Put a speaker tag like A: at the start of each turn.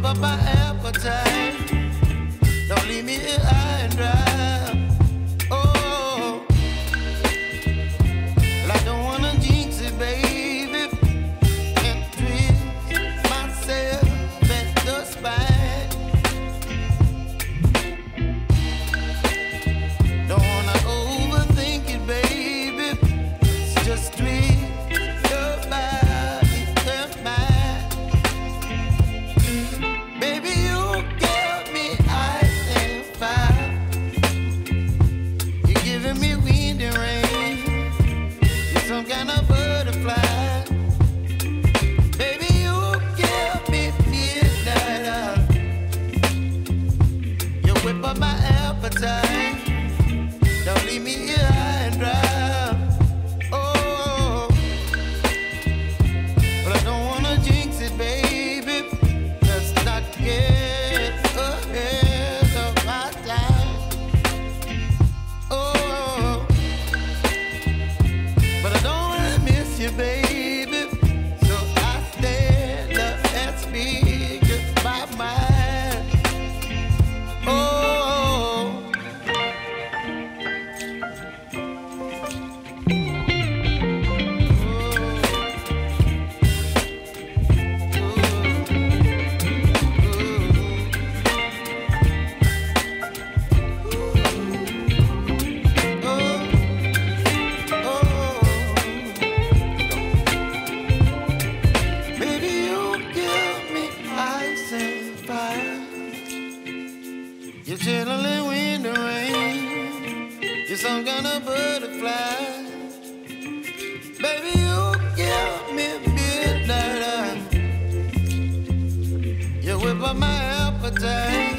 A: whip up my appetite. Don't leave me here high and dry. Oh, well, I don't wanna jinx it, baby, and twist myself at the spine. Don't wanna overthink it, baby. It's just twist your body and mine. Baby, you give me ice and fire. You're giving me wind and rain. You're some kind of butterfly. Baby, you give me midnight. You whip up my appetite. Don't leave me here high and dry. Oh, but I don't wanna jinx it, baby. Let's not get ahead of my time. Oh, but I don't wanna miss you, baby. So I stand up and speak my mind. Oh. Baby, you give me ice and fire. You're chilling wind and rain. You're some kind of butterfly. Baby, you give me midnight. You whip up my appetite.